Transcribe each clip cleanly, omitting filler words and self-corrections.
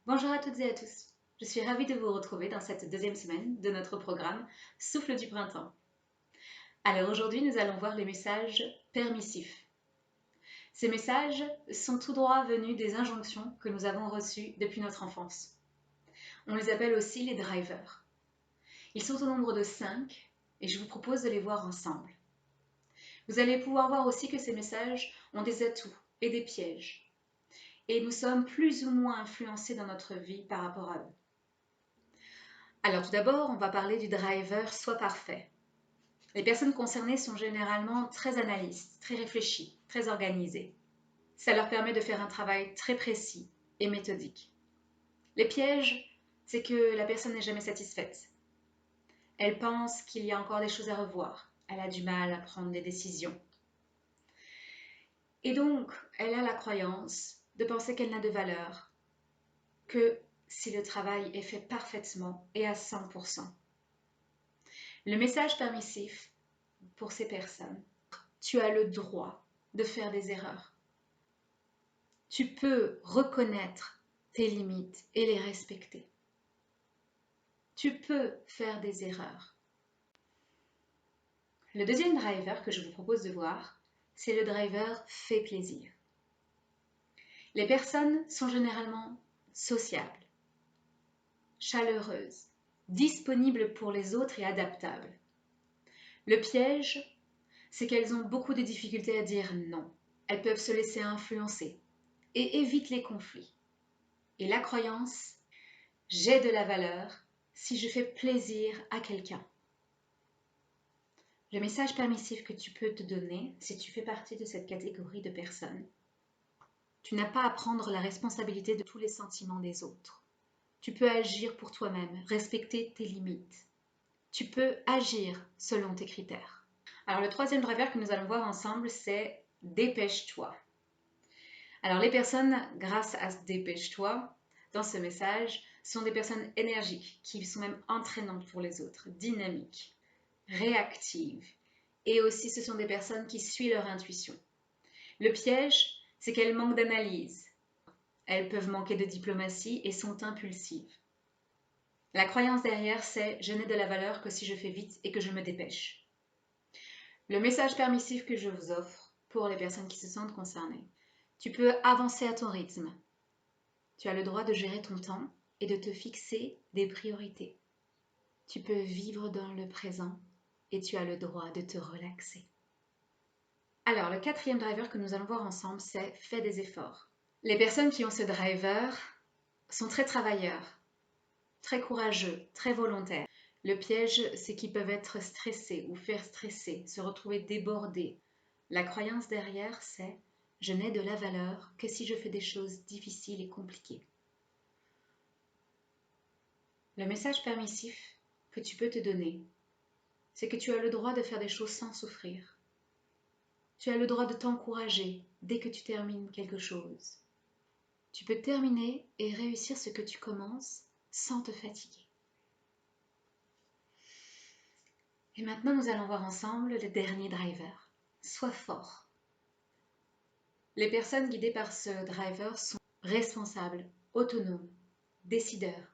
Bonjour à toutes et à tous. Je suis ravie de vous retrouver dans cette deuxième semaine de notre programme Souffle du printemps. Alors aujourd'hui, nous allons voir les messages permissifs. Ces messages sont tout droit venus des injonctions que nous avons reçues depuis notre enfance. On les appelle aussi les drivers. Ils sont au nombre de 5 et je vous propose de les voir ensemble. Vous allez pouvoir voir aussi que ces messages ont des atouts et des pièges. Et nous sommes plus ou moins influencés dans notre vie par rapport à eux. Alors tout d'abord, on va parler du driver Sois parfait. Les personnes concernées sont généralement très analystes, très réfléchies, très organisées. Ça leur permet de faire un travail très précis et méthodique. Les pièges, c'est que la personne n'est jamais satisfaite. Elle pense qu'il y a encore des choses à revoir. Elle a du mal à prendre des décisions. Et donc, elle a la croyance de penser qu'elle n'a de valeur que si le travail est fait parfaitement et à 100%. Le message permissif pour ces personnes: tu as le droit de faire des erreurs. Tu peux reconnaître tes limites et les respecter. Tu peux faire des erreurs. Le deuxième driver que je vous propose de voir, c'est le driver fait plaisir. Les personnes sont généralement sociables, chaleureuses, disponibles pour les autres et adaptables. Le piège, c'est qu'elles ont beaucoup de difficultés à dire non. Elles peuvent se laisser influencer et évitent les conflits. Et la croyance: j'ai de la valeur si je fais plaisir à quelqu'un. Le message permissif que tu peux te donner si tu fais partie de cette catégorie de personnes: tu n'as pas à prendre la responsabilité de tous les sentiments des autres. Tu peux agir pour toi-même, respecter tes limites. Tu peux agir selon tes critères. Alors le troisième driver que nous allons voir ensemble, c'est dépêche-toi. Alors les personnes, grâce à ce dépêche-toi, dans ce message, sont des personnes énergiques, qui sont même entraînantes pour les autres, dynamiques, réactives. Et aussi, ce sont des personnes qui suivent leur intuition. Le piège, c'est qu'elles manquent d'analyse. Elles peuvent manquer de diplomatie et sont impulsives. La croyance derrière, c'est: je n'ai de la valeur que si je fais vite et que je me dépêche. Le message permissif que je vous offre pour les personnes qui se sentent concernées: tu peux avancer à ton rythme. Tu as le droit de gérer ton temps et de te fixer des priorités. Tu peux vivre dans le présent et tu as le droit de te relaxer. Alors, le quatrième driver que nous allons voir ensemble, c'est fais des efforts. Les personnes qui ont ce driver sont très travailleurs, très courageux, très volontaires. Le piège, c'est qu'ils peuvent être stressés ou faire stresser, se retrouver débordés. La croyance derrière, c'est: je n'ai de la valeur que si je fais des choses difficiles et compliquées. Le message permissif que tu peux te donner, c'est que tu as le droit de faire des choses sans souffrir. Tu as le droit de t'encourager dès que tu termines quelque chose. Tu peux terminer et réussir ce que tu commences sans te fatiguer. Et maintenant, nous allons voir ensemble le dernier driver. Sois fort. Les personnes guidées par ce driver sont responsables, autonomes, décideurs.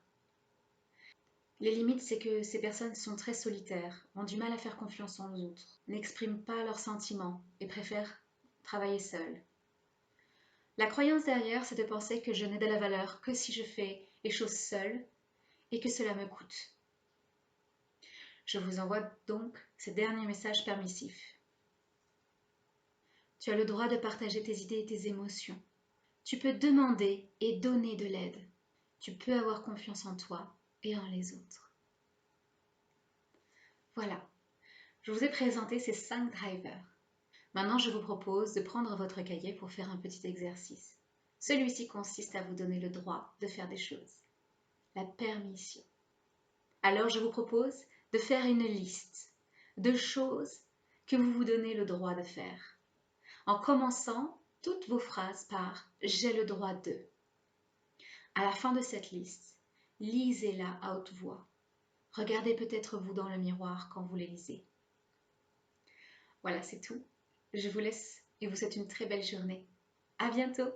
Les limites, c'est que ces personnes sont très solitaires, ont du mal à faire confiance aux autres, n'expriment pas leurs sentiments et préfèrent travailler seules. La croyance derrière, c'est de penser que je n'ai de la valeur que si je fais les choses seule et que cela me coûte. Je vous envoie donc ce dernier message permissif. Tu as le droit de partager tes idées et tes émotions. Tu peux demander et donner de l'aide. Tu peux avoir confiance en toi et en les autres. Voilà, je vous ai présenté ces 5 drivers. Maintenant, je vous propose de prendre votre cahier pour faire un petit exercice. Celui-ci consiste à vous donner le droit de faire des choses, la permission. Alors, je vous propose de faire une liste de choses que vous vous donnez le droit de faire, en commençant toutes vos phrases par « j'ai le droit de ». À la fin de cette liste, lisez-la à haute voix. Regardez peut-être vous dans le miroir quand vous les lisez. Voilà, c'est tout. Je vous laisse et vous souhaite une très belle journée. À bientôt!